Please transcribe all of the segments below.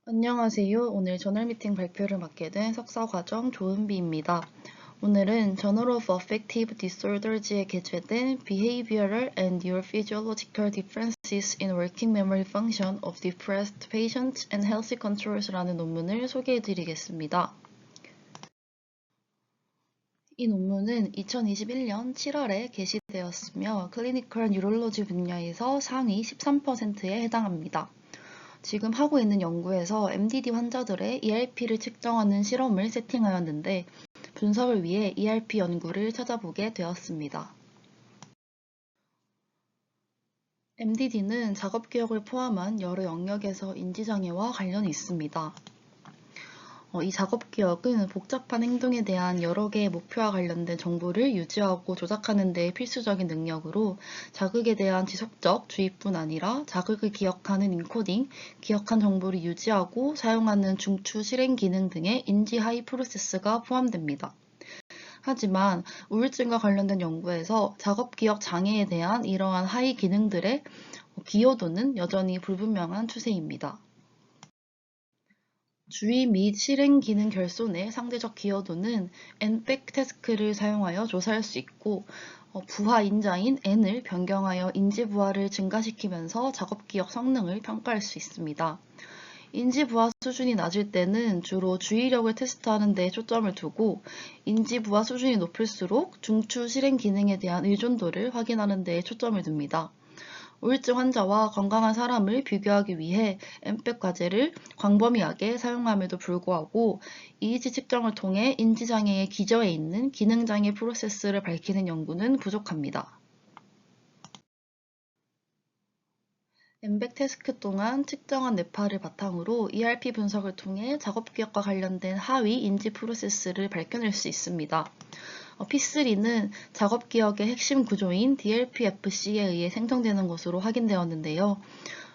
안녕하세요. 오늘 저널 미팅 발표를 맡게 된 석사과정 조은비입니다. 오늘은 Journal of Affective Disorders에 게재된 Behavioral and Neurophysiological Differences in Working Memory Function of Depressed Patients and Healthy Controls 라는 논문을 소개해드리겠습니다. 이 논문은 2021년 7월에 게시되었으며 클리니컬 뉴럴로지 분야에서 상위 13%에 해당합니다. 지금 하고 있는 연구에서 MDD 환자들의 ERP를 측정하는 실험을 세팅하였는데 분석을 위해 ERP 연구를 찾아보게 되었습니다. MDD는 작업기억을 포함한 여러 영역에서 인지장애와 관련이 있습니다. 이 작업기억은 복잡한 행동에 대한 여러 개의 목표와 관련된 정보를 유지하고 조작하는 데 필수적인 능력으로 자극에 대한 지속적 주의뿐 아니라 자극을 기억하는 인코딩, 기억한 정보를 유지하고 사용하는 중추 실행 기능 등의 인지 하위 프로세스가 포함됩니다. 하지만 우울증과 관련된 연구에서 작업기억 장애에 대한 이러한 하위 기능들의 기여도는 여전히 불분명한 추세입니다. 주의 및 실행 기능 결손의 상대적 기여도는 N-백태스크를 사용하여 조사할 수 있고 부하 인자인 N을 변경하여 인지 부하를 증가시키면서 작업기억 성능을 평가할 수 있습니다. 인지 부하 수준이 낮을 때는 주로 주의력을 테스트하는 데 초점을 두고 인지 부하 수준이 높을수록 중추 실행 기능에 대한 의존도를 확인하는 데 초점을 둡니다. 우울증 환자와 건강한 사람을 비교하기 위해 엠백 과제를 광범위하게 사용함에도 불구하고 EEG 측정을 통해 인지장애의 기저에 있는 기능장애 프로세스를 밝히는 연구는 부족합니다. 엠백 태스크 동안 측정한 뇌파를 바탕으로 ERP 분석을 통해 작업기억과 관련된 하위 인지 프로세스를 밝혀낼 수 있습니다. P3는 작업기억의 핵심 구조인 DLP-FC에 의해 생성되는 것으로 확인되었는데요.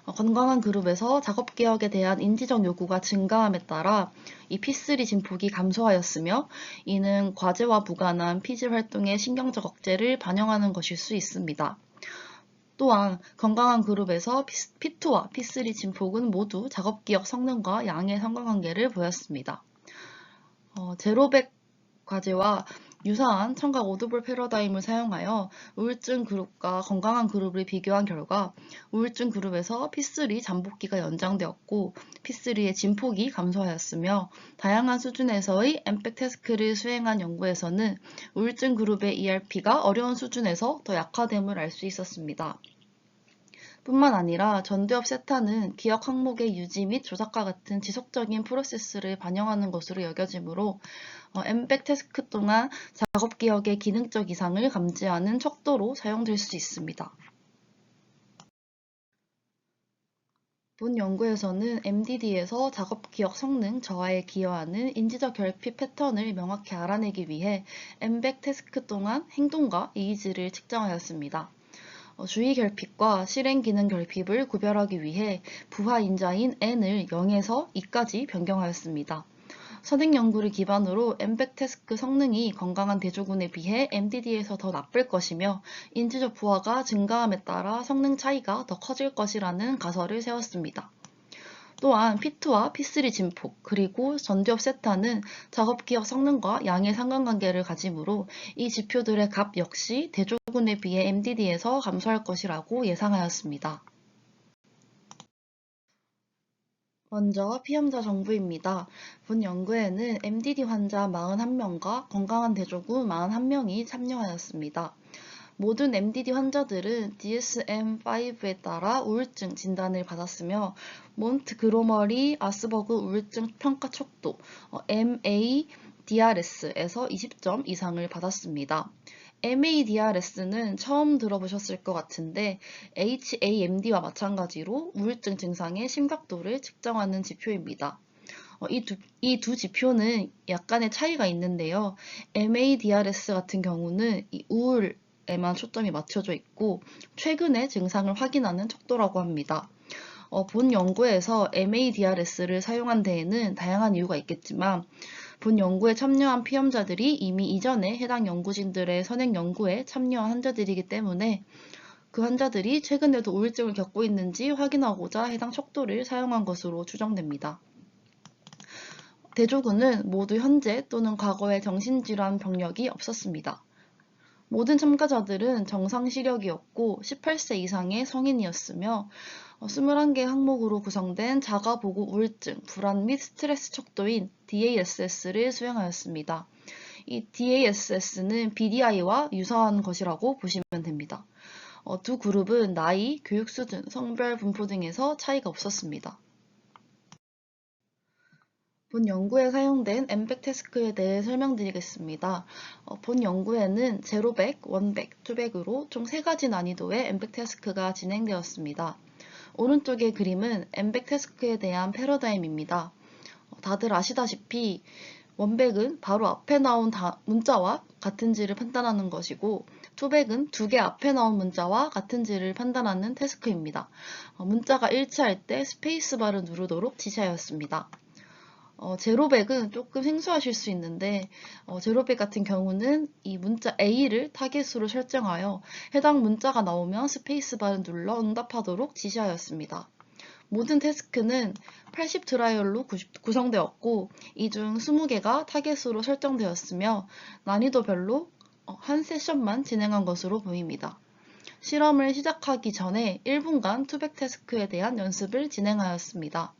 건강한 그룹에서 작업기억에 대한 인지적 요구가 증가함에 따라 이 P3 진폭이 감소하였으며 이는 과제와 무관한 피지 활동의 신경적 억제를 반영하는 것일 수 있습니다. 또한 건강한 그룹에서 P2와 P3 진폭은 모두 작업기억 성능과 양의 상관관계를 보였습니다. 제로백 과제와 유사한 청각 오드볼 패러다임을 사용하여 우울증 그룹과 건강한 그룹을 비교한 결과 우울증 그룹에서 P3 잠복기가 연장되었고 P3의 진폭이 감소하였으며 다양한 수준에서의 엠백 태스크를 수행한 연구에서는 우울증 그룹의 ERP가 어려운 수준에서 더 약화됨을 알 수 있었습니다. 뿐만 아니라 전두엽 세타는 기억 항목의 유지 및 조작과 같은 지속적인 프로세스를 반영하는 것으로 여겨지므로 엠백 태스크 동안 작업기억의 기능적 이상을 감지하는 척도로 사용될 수 있습니다. 본 연구에서는 MDD에서 작업기억 성능 저하에 기여하는 인지적 결핍 패턴을 명확히 알아내기 위해 엠백 태스크 동안 행동과 EEG를 측정하였습니다. 주의 결핍과 실행 기능 결핍을 구별하기 위해 부하 인자인 N을 0에서 2까지 변경하였습니다. 선행 연구를 기반으로 엠백 태스크 성능이 건강한 대조군에 비해 MDD에서 더 나쁠 것이며 인지적 부하가 증가함에 따라 성능 차이가 더 커질 것이라는 가설을 세웠습니다. 또한 P2와 P3 진폭, 그리고 전두엽 세타는 작업기억 성능과 양의 상관관계를 가지므로 이 지표들의 값 역시 대조군에 비해 MDD에서 감소할 것이라고 예상하였습니다. 먼저 피험자 정보입니다. 본 연구에는 MDD 환자 41명과 건강한 대조군 41명이 참여하였습니다. 모든 MDD 환자들은 DSM-5에 따라 우울증 진단을 받았으며 몬트그로머리 아스버그 우울증 평가 척도 MADRS에서 20점 이상을 받았습니다. MADRS는 처음 들어보셨을 것 같은데 HAMD와 마찬가지로 우울증 증상의 심각도를 측정하는 지표입니다. 이 두 지표는 약간의 차이가 있는데요. MADRS 같은 경우는 이 우울에만 초점이 맞춰져 있고 최근의 증상을 확인하는 척도라고 합니다. 본 연구에서 MADRS를 사용한 데에는 다양한 이유가 있겠지만 본 연구에 참여한 피험자들이 이미 이전에 해당 연구진들의 선행 연구에 참여한 환자들이기 때문에 그 환자들이 최근에도 우울증을 겪고 있는지 확인하고자 해당 척도를 사용한 것으로 추정됩니다. 대조군은 모두 현재 또는 과거에 정신질환 병력이 없었습니다. 모든 참가자들은 정상 시력이었고 18세 이상의 성인이었으며 21개 항목으로 구성된 자가보고 우울증, 불안 및 스트레스 척도인 DASS를 수행하였습니다. 이 DASS는 BDI와 유사한 것이라고 보시면 됩니다. 두 그룹은 나이, 교육 수준, 성별 분포 등에서 차이가 없었습니다. 본 연구에 사용된 엠백 태스크에 대해 설명드리겠습니다. 본 연구에는 제로 100, 100, 200으로 총 3가지 난이도의 엠백 태스크가 진행되었습니다. 오른쪽의 그림은 엠백 태스크에 대한 패러다임입니다. 다들 아시다시피 원백은 바로 앞에 나온 문자와 같은지를 판단하는 것이고 투백은 2개 앞에 나온 문자와 같은지를 판단하는 태스크입니다. 문자가 일치할 때 스페이스바를 누르도록 지시하였습니다. 제로백은 조금 생소하실 수 있는데 제로백 같은 경우는 이 문자 A를 타겟으로 설정하여 해당 문자가 나오면 스페이스바를 눌러 응답하도록 지시하였습니다. 모든 태스크는 80 트라이얼로 구성되었고 이 중 20개가 타겟으로 설정되었으며 난이도별로 한 세션만 진행한 것으로 보입니다. 실험을 시작하기 전에 1분간 투백 태스크에 대한 연습을 진행하였습니다.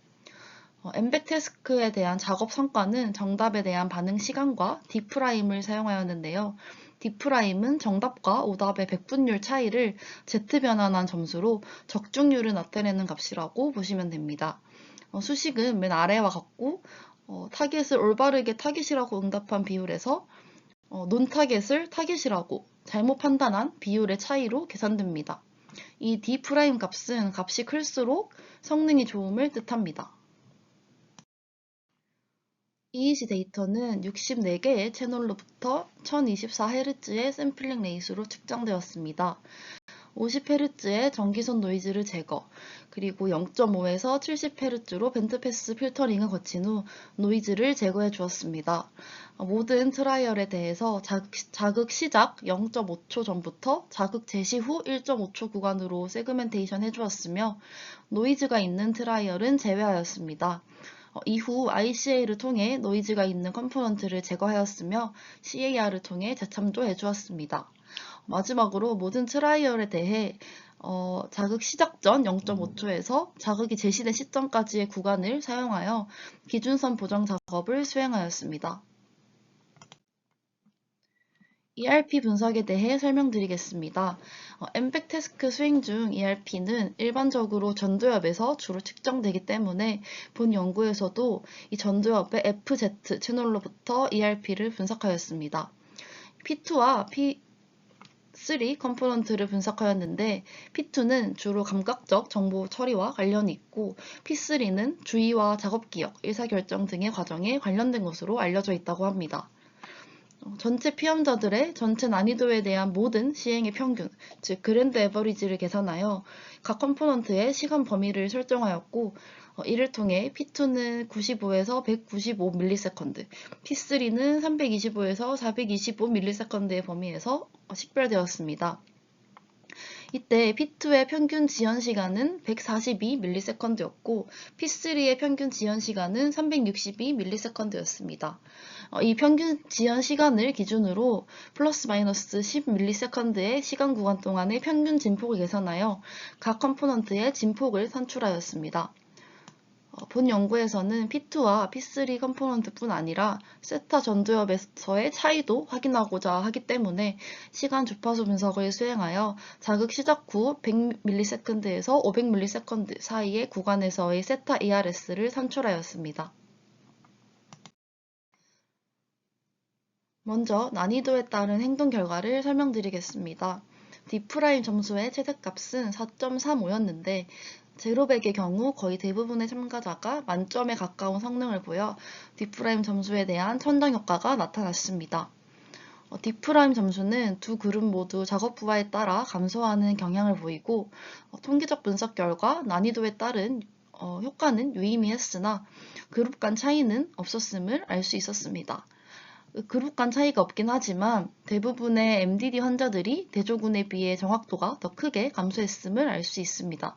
엠백 태스크에 대한 작업 성과는 정답에 대한 반응 시간과 D'을 사용하였는데요. D'은 정답과 오답의 백분율 차이를 Z변환한 점수로 적중률을 나타내는 값이라고 보시면 됩니다. 수식은 맨 아래와 같고 타겟을 올바르게 타겟이라고 응답한 비율에서 논타겟을 타겟이라고 잘못 판단한 비율의 차이로 계산됩니다. 이 D' 값은 값이 클수록 성능이 좋음을 뜻합니다. EEG 데이터는 64개의 채널로부터 1024Hz의 샘플링 레이수로 측정되었습니다. 50Hz의 전기선 노이즈를 제거, 그리고 0.5에서 70Hz로 밴드패스 필터링을 거친 후 노이즈를 제거해 주었습니다. 모든 트라이얼에 대해서 자극 시작 0.5초 전부터 자극 제시 후 1.5초 구간으로 세그멘테이션 해주었으며 노이즈가 있는 트라이얼은 제외하였습니다. 이후 ICA를 통해 노이즈가 있는 컴포넌트를 제거하였으며 CAR을 통해 재참조해 주었습니다. 마지막으로 모든 트라이얼에 대해 자극 시작 전 0.5초에서 자극이 제시된 시점까지의 구간을 사용하여 기준선 보정 작업을 수행하였습니다. ERP 분석에 대해 설명드리겠습니다. 엠백 태스크 수행 중 ERP는 일반적으로 전두엽에서 주로 측정되기 때문에 본 연구에서도 이 전두엽의 FZ 채널로부터 ERP를 분석하였습니다. P2와 P3 컴포넌트를 분석하였는데 P2는 주로 감각적 정보 처리와 관련이 있고 P3는 주의와 작업기억, 의사결정 등의 과정에 관련된 것으로 알려져 있다고 합니다. 전체 피험자들의 전체 난이도에 대한 모든 시행의 평균, 즉 그랜드 에버리지를 계산하여 각 컴포넌트의 시간 범위를 설정하였고 이를 통해 P2는 95에서 195ms, P3는 325에서 425ms의 범위에서 식별되었습니다. 이때 P2의 평균 지연 시간은 142ms였고 P3의 평균 지연 시간은 362ms였습니다. 이 평균 지연 시간을 기준으로 플러스 마이너스 10ms의 시간 구간 동안의 평균 진폭을 계산하여 각 컴포넌트의 진폭을 산출하였습니다. 본 연구에서는 P2와 P3 컴포넌트뿐 아니라 세타 전두엽에서의 차이도 확인하고자 하기 때문에 시간 주파수 분석을 수행하여 자극 시작 후 100ms에서 500ms 사이의 구간에서의 세타 ERS를 산출하였습니다. 먼저 난이도에 따른 행동 결과를 설명드리겠습니다. D' 점수의 최대값은 4.35였는데 제로백의 경우 거의 대부분의 참가자가 만점에 가까운 성능을 보여 D' 점수에 대한 천장 효과가 나타났습니다. D' 점수는 두 그룹 모두 작업 부하에 따라 감소하는 경향을 보이고 통계적 분석 결과 난이도에 따른 효과는 유의미했으나 그룹 간 차이는 없었음을 알 수 있었습니다. 그룹 간 차이가 없긴 하지만 대부분의 MDD 환자들이 대조군에 비해 정확도가 더 크게 감소했음을 알 수 있습니다.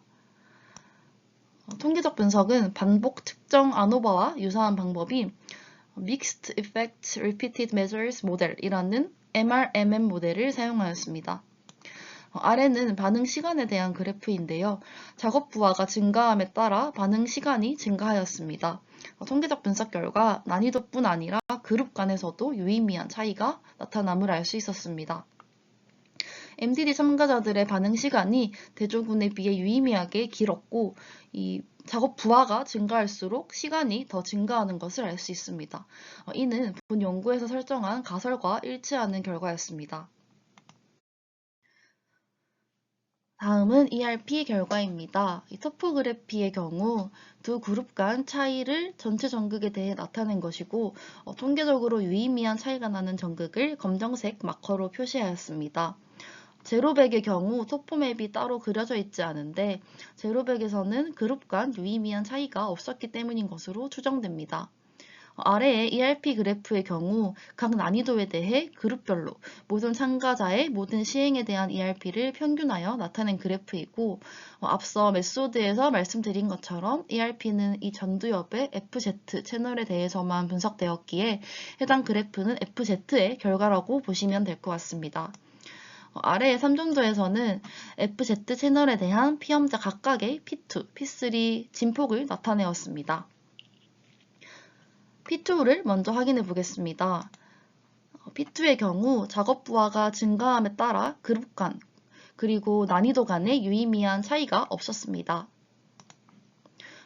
통계적 분석은 반복 측정 아노바와 유사한 방법이 Mixed Effect Repeated Measures 모델이라는 MRMM 모델을 사용하였습니다. 아래는 반응 시간에 대한 그래프인데요. 작업 부하가 증가함에 따라 반응 시간이 증가하였습니다. 통계적 분석 결과 난이도뿐 아니라 그룹 간에서도 유의미한 차이가 나타남을 알 수 있었습니다. MDD 참가자들의 반응 시간이 대조군에 비해 유의미하게 길었고, 이 작업 부하가 증가할수록 시간이 더 증가하는 것을 알 수 있습니다. 이는 본 연구에서 설정한 가설과 일치하는 결과였습니다. 다음은 ERP 결과입니다. 이 토포그래피의 경우 두 그룹 간 차이를 전체 전극에 대해 나타낸 것이고, 통계적으로 유의미한 차이가 나는 전극을 검정색 마커로 표시하였습니다. 제로백의 경우 토포맵이 따로 그려져 있지 않은데, 제로백에서는 그룹 간 유의미한 차이가 없었기 때문인 것으로 추정됩니다. 아래의 ERP 그래프의 경우 각 난이도에 대해 그룹별로 모든 참가자의 모든 시행에 대한 ERP를 평균하여 나타낸 그래프이고, 앞서 메소드에서 말씀드린 것처럼 ERP는 이 전두엽의 FZ 채널에 대해서만 분석되었기에 해당 그래프는 FZ의 결과라고 보시면 될 것 같습니다. 아래의 3정도에서는 FZ 채널에 대한 피험자 각각의 P2, P3 진폭을 나타내었습니다. P2를 먼저 확인해 보겠습니다. P2의 경우 작업 부하가 증가함에 따라 그룹 간, 그리고 난이도 간의 유의미한 차이가 없었습니다.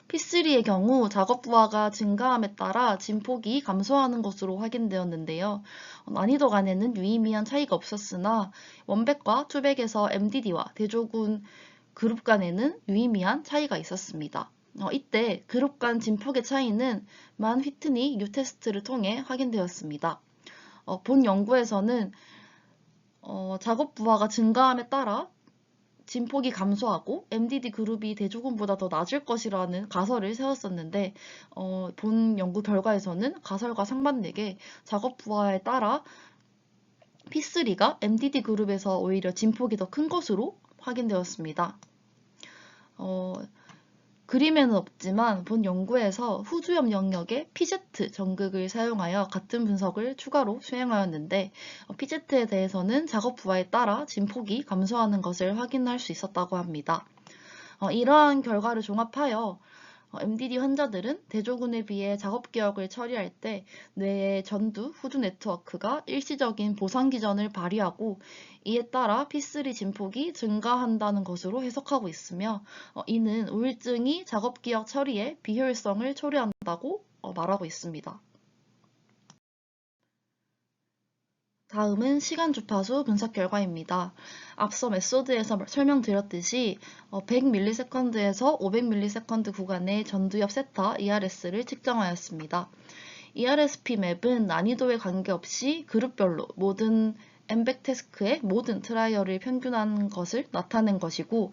P3의 경우 작업 부하가 증가함에 따라 진폭이 감소하는 것으로 확인되었는데요. 난이도 간에는 유의미한 차이가 없었으나 원백과 투백에서 MDD와 대조군 그룹 간에는 유의미한 차이가 있었습니다. 이때 그룹 간 진폭의 차이는 만 휘트니 U 테스트를 통해 확인되었습니다. 본 연구에서는 작업 부하가 증가함에 따라 진폭이 감소하고 MDD 그룹이 대조군보다 더 낮을 것이라는 가설을 세웠었는데, 본 연구 결과에서는 가설과 상반되게 작업 부하에 따라 P3가 MDD 그룹에서 오히려 진폭이 더 큰 것으로 확인되었습니다. 그림에는 없지만 본 연구에서 후두엽 영역의 PZ 전극을 사용하여 같은 분석을 추가로 수행하였는데, PZ에 대해서는 작업 부하에 따라 진폭이 감소하는 것을 확인할 수 있었다고 합니다. 이러한 결과를 종합하여 MDD 환자들은 대조군에 비해 작업 기억을 처리할 때 뇌의 전두 후두 네트워크가 일시적인 보상 기전을 발휘하고, 이에 따라 P3 진폭이 증가한다는 것으로 해석하고 있으며, 이는 우울증이 작업 기억 처리에 비효율성을 초래한다고 말하고 있습니다. 다음은 시간 주파수 분석 결과입니다. 앞서 메소드에서 설명드렸듯이 100ms에서 500ms 구간의 전두엽 세타 ERS를 측정하였습니다. ERSP 맵은 난이도에 관계없이 그룹별로 모든 엠벡 태스크의 모든 트라이얼을 평균한 것을 나타낸 것이고,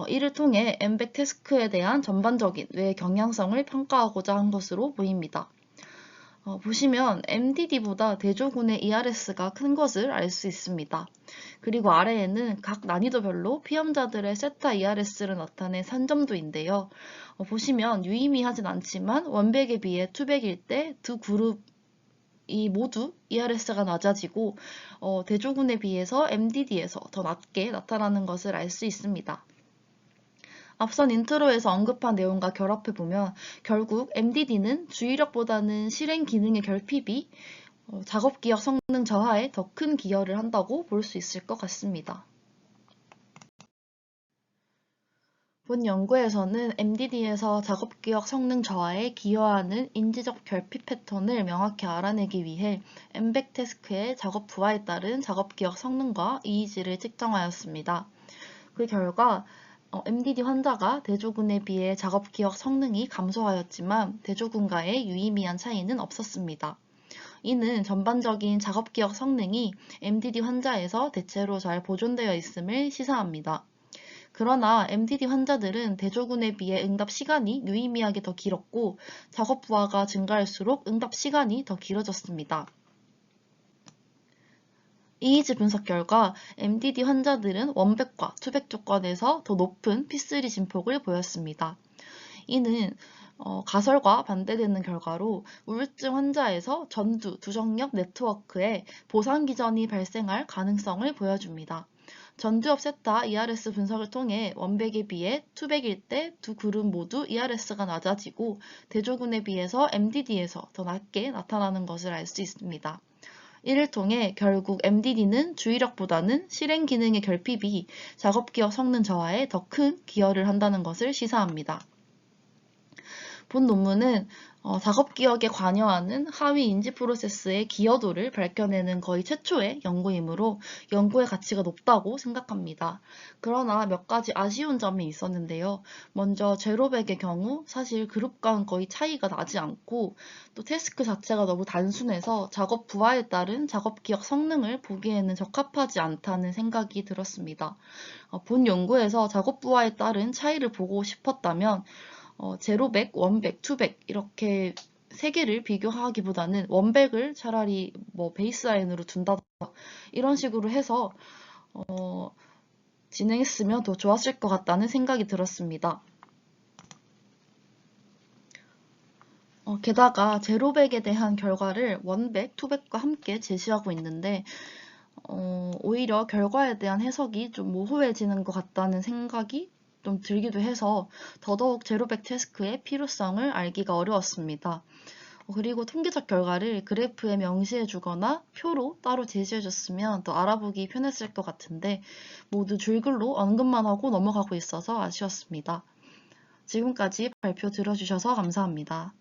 이를 통해 엠벡 태스크에 대한 전반적인 뇌 경향성을 평가하고자 한 것으로 보입니다. 보시면 MDD보다 대조군의 ERS가 큰 것을 알 수 있습니다. 그리고 아래에는 각 난이도별로 피험자들의 세타 ERS를 나타낸 산점도인데요. 보시면 유의미하진 않지만 원백에 비해 투백일 때 두 그룹이 모두 ERS가 낮아지고, 대조군에 비해서 MDD에서 더 낮게 나타나는 것을 알 수 있습니다. 앞선 인트로에서 언급한 내용과 결합해보면 결국 MDD는 주의력보다는 실행 기능의 결핍이 작업 기억 성능 저하에 더 큰 기여를 한다고 볼 수 있을 것 같습니다. 본 연구에서는 MDD에서 작업 기억 성능 저하에 기여하는 인지적 결핍 패턴을 명확히 알아내기 위해 엠벡 태스크의 작업 부하에 따른 작업 기억 성능과 이의지를 측정하였습니다. 그 결과 MDD 환자가 대조군에 비해 작업 기억 성능이 감소하였지만 대조군과의 유의미한 차이는 없었습니다. 이는 전반적인 작업 기억 성능이 MDD 환자에서 대체로 잘 보존되어 있음을 시사합니다. 그러나 MDD 환자들은 대조군에 비해 응답 시간이 유의미하게 더 길었고, 작업 부하가 증가할수록 응답 시간이 더 길어졌습니다. 이의지 분석 결과 MDD 환자들은 원백과 투백 조건에서 더 높은 P3 진폭을 보였습니다. 이는 가설과 반대되는 결과로 우울증 환자에서 전두, 두정역 네트워크에 보상 기전이 발생할 가능성을 보여줍니다. 전두엽 세타 ERS 분석을 통해 원백에 비해 투백일 때 두 그룹 모두 ERS가 낮아지고 대조군에 비해서 MDD에서 더 낮게 나타나는 것을 알 수 있습니다. 이를 통해 결국 MDD는 주의력보다는 실행 기능의 결핍이 작업기억 성능 저하에 더 큰 기여를 한다는 것을 시사합니다. 본 논문은 작업기억에 관여하는 하위 인지 프로세스의 기여도를 밝혀내는 거의 최초의 연구이므로 연구의 가치가 높다고 생각합니다. 그러나 몇 가지 아쉬운 점이 있었는데요. 먼저 제로백의 경우 사실 그룹 간 거의 차이가 나지 않고 또 태스크 자체가 너무 단순해서 작업 부하에 따른 작업기억 성능을 보기에는 적합하지 않다는 생각이 들었습니다. 본 연구에서 작업 부하에 따른 차이를 보고 싶었다면 제로백, 원백, 투백 이렇게 세 개를 비교하기보다는 원백을 차라리 뭐 베이스라인으로 둔다던가 이런 식으로 해서 진행했으면 더 좋았을 것 같다는 생각이 들었습니다. 게다가 제로백에 대한 결과를 원백, 투백과 함께 제시하고 있는데 오히려 결과에 대한 해석이 좀 모호해지는 것 같다는 생각이 좀 들기도 해서 더더욱 제로백 태스크의 필요성을 알기가 어려웠습니다. 그리고 통계적 결과를 그래프에 명시해 주거나 표로 따로 제시해 줬으면 더 알아보기 편했을 것 같은데 모두 줄글로 언급만 하고 넘어가고 있어서 아쉬웠습니다. 지금까지 발표 들어주셔서 감사합니다.